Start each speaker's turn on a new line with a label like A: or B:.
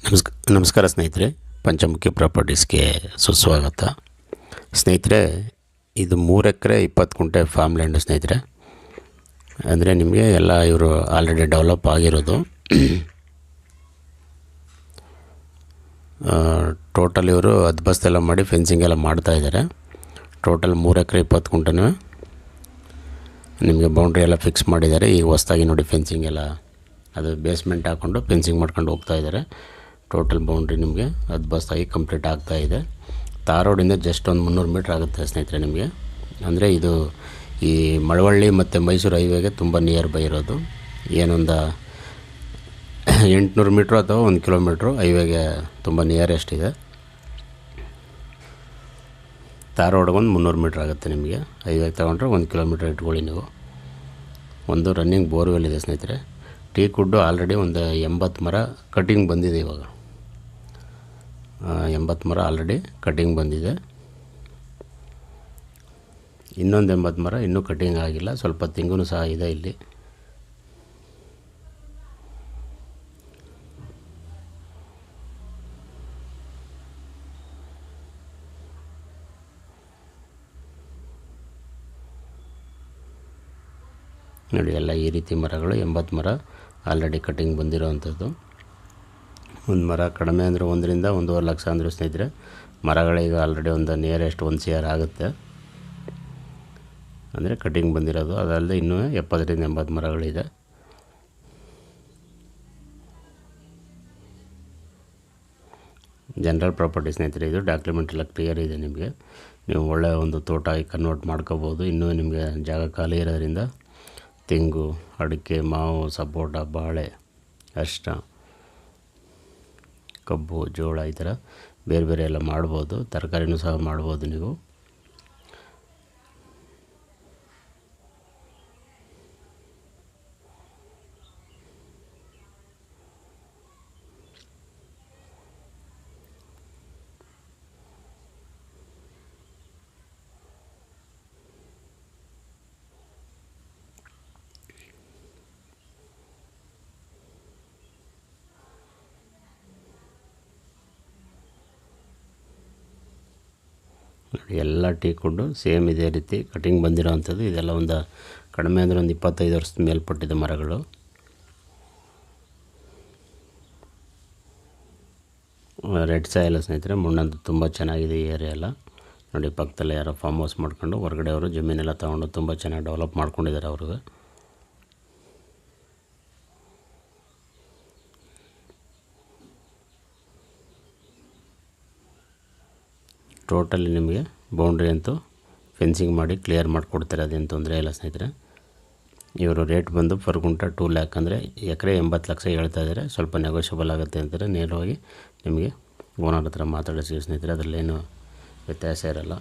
A: ನಮಸ್ಕಾರ ಸ್ನೇಹಿತರೆ, ಪಂಚಮುಖಿ ಪ್ರಾಪರ್ಟೀಸ್ಗೆ ಸುಸ್ವಾಗತ. ಸ್ನೇಹಿತರೆ, ಇದು 3 ಎಕರೆ 20 ಗುಂಟೆ ಫಾರ್ಮ್ ಲ್ಯಾಂಡ್ ಸ್ನೇಹಿತರೆ. ಅಂದರೆ ನಿಮಗೆ ಎಲ್ಲ ಇವರು ಆಲ್ರೆಡಿ ಡೆವಲಪ್ ಆಗಿರೋದು. ಟೋಟಲ್ ಇವರು ಹದ್ಬಸ್ತೆಲ್ಲ ಮಾಡಿ ಫೆನ್ಸಿಂಗ್ ಎಲ್ಲ ಮಾಡ್ತಾಯಿದ್ದಾರೆ. ಟೋಟಲ್ 3 ಎಕರೆ 20 ಗುಂಟೆನೂ ನಿಮಗೆ ಬೌಂಡ್ರಿ ಎಲ್ಲ ಫಿಕ್ಸ್ ಮಾಡಿದ್ದಾರೆ. ಈಗ ಹೊಸದಾಗಿ ನೋಡಿ ಫೆನ್ಸಿಂಗ್ ಎಲ್ಲ ಅದು ಬೇಸ್ಮೆಂಟ್ ಹಾಕ್ಕೊಂಡು ಫೆನ್ಸಿಂಗ್ ಮಾಡ್ಕೊಂಡು ಹೋಗ್ತಾಯಿದ್ದಾರೆ. ಟೋಟಲ್ ಬೌಂಡ್ರಿ ನಿಮಗೆ ಹದ್ಬಸ್ತಾಗಿ ಕಂಪ್ಲೀಟ್ ಆಗ್ತಾಯಿದೆ. ತಾರ್ ರೋಡಿಂದ ಜಸ್ಟ್ ಒಂದು 300 ಮೀಟ್ರ್ ಆಗುತ್ತೆ ಸ್ನೇಹಿತರೆ ನಿಮಗೆ. ಅಂದರೆ ಇದು ಈ ಮಳವಳ್ಳಿ ಮತ್ತು ಮೈಸೂರು ಹೈವೇಗೆ ತುಂಬ ನಿಯರ್ ಬೈ ಇರೋದು. ಏನೊಂದು 800 ಮೀಟ್ರು ಅಥವಾ 1 ಕಿಲೋಮೀಟ್ರು ಹೈವೇಗೆ ತುಂಬ ನಿಯರೆಸ್ಟ್ ಇದೆ. ತಾರ್ ರೋಡ್ಗೆ ಒಂದು 300 ಮೀಟ್ರ್ ಆಗುತ್ತೆ ನಿಮಗೆ. ಹೈವೇಗೆ ತೊಗೊಂಡ್ರೆ 1 ಕಿಲೋಮೀಟ್ರ್ ಇಟ್ಕೊಳ್ಳಿ ನೀವು. ಒಂದು ರನ್ನಿಂಗ್ ಬೋರ್ವೆಲ್ ಇದೆ ಸ್ನೇಹಿತರೆ. ಟೀಕ್ ವುಡ್ಡು ಆಲ್ರೆಡಿ ಒಂದು 80 ಮರ ಕಟಿಂಗ್ ಬಂದಿದೆ. ಇವಾಗ 80 ಮರ ಆಲ್ರೆಡಿ ಕಟಿಂಗ್ ಬಂದಿದೆ. ಇನ್ನೊಂದು 80 ಮರ ಇನ್ನೂ ಕಟಿಂಗ್ ಆಗಿಲ್ಲ. ಸ್ವಲ್ಪ ತೆಂಗು ಸಹ ಇದೆ ಇಲ್ಲಿ. ನೋಡಿ, ಎಲ್ಲ ಈ ರೀತಿ ಮರಗಳು 80 ಮರ ಆಲ್ರೆಡಿ ಕಟಿಂಗ್ ಬಂದಿರೋವಂಥದ್ದು. ಒಂದು ಮರ ಕಡಿಮೆ ಅಂದರೆ 1 ರಿಂದ 1.5 ಲಕ್ಷ ಅಂದರು ಸ್ನೇಹಿತರೆ. ಮರಗಳಿಗೆ ಆಲ್ರೆಡಿ ಒಂದು ನಿಯರೆಸ್ಟ್ 1 CR ಆಗುತ್ತೆ ಅಂದರೆ ಕಟಿಂಗ್ ಬಂದಿರೋದು. ಅದಲ್ಲದೆ ಇನ್ನೂ 70 ರಿಂದ 80 ಮರಗಳಿದೆ. ಜನರಲ್ ಪ್ರಾಪರ್ಟಿ ಸ್ನೇಹಿತರೆ. ಇದು ಡಾಕ್ಯುಮೆಂಟ್ ಎಲ್ಲ ಕ್ಲಿಯರ್ ಇದೆ ನಿಮಗೆ. ನೀವು ಒಳ್ಳೆಯ ಒಂದು ತೋಟ ಆಗಿ ಕನ್ವರ್ಟ್ ಮಾಡ್ಕೋಬೋದು. ಇನ್ನೂ ನಿಮಗೆ ಜಾಗ ಖಾಲಿ ಇರೋದ್ರಿಂದ ತೆಂಗು, ಅಡಿಕೆ, ಮಾವು, ಸಪೋಟ, ಬಾಳೆ, ಅರಿಶಿನ, ಕಬ್ಬು, ಜೋಳ ಈ ಥರ ಬೇರೆ ಬೇರೆ ಎಲ್ಲ ಮಾಡ್ಬೋದು. ತರಕಾರಿನೂ ಸಹ ಮಾಡ್ಬೋದು ನೀವು. ಎಲ್ಲ ಟೀಕ್ ವುಡ್ಡು ಸೇಮ್ ಇದೇ ರೀತಿ ಕಟಿಂಗ್ ಬಂದಿರೋ ಅಂಥದ್ದು. ಇದೆಲ್ಲ ಒಂದು ಕಡಿಮೆ ಅಂದರೆ ಒಂದು 25 ವರ್ಷದ ಮೇಲ್ಪಟ್ಟಿದೆ ಮರಗಳು. ರೆಡ್ ಸಾಯಿಲ್ ಸ್ನೇಹಿತರೆ. ಮಣ್ಣಂತೂ ತುಂಬ ಚೆನ್ನಾಗಿದೆ ಈ ಏರಿಯಾ ಎಲ್ಲ. ನೋಡಿ, ಪಕ್ಕದಲ್ಲೇ ಯಾರೋ ಫಾರ್ಮ್ ಹೌಸ್ ಮಾಡ್ಕೊಂಡು ಹೊರಗಡೆ ಅವರು ಜಮೀನೆಲ್ಲ ತೊಗೊಂಡು ತುಂಬ ಚೆನ್ನಾಗಿ ಡೆವಲಪ್ ಮಾಡ್ಕೊಂಡಿದ್ದಾರೆ ಅವ್ರಿಗೆ. ಟೋಟಲಿ ನಿಮಗೆ ಬೌಂಡ್ರಿ ಅಂತೂ ಫೆನ್ಸಿಂಗ್ ಮಾಡಿ ಕ್ಲಿಯರ್ ಮಾಡಿಕೊಡ್ತಾರೆ. ಅದೇನು ತೊಂದರೆ ಇಲ್ಲ ಸ್ನೇಹಿತರೆ. ಇವರು ರೇಟ್ ಬಂದು ಪರ್ ಗುಂಟ 2 ಲ್ಯಾಕ್ ಅಂದರೆ ಎಕರೆ 80 ಲಕ್ಷ ಹೇಳ್ತಾ ಇದ್ದಾರೆ. ಸ್ವಲ್ಪ ನೆಗೋಷಿಯಬಲ್ ಆಗುತ್ತೆ ಅಂತಾರೆ. ನೇರವಾಗಿ ನಿಮಗೆ ಓನರ್ ಹತ್ರ ಮಾತಾಡಿಸಿ ಸ್ನೇಹಿತರೆ. ಅದರಲ್ಲೇನು ವ್ಯತ್ಯಾಸ ಇರೋಲ್ಲ.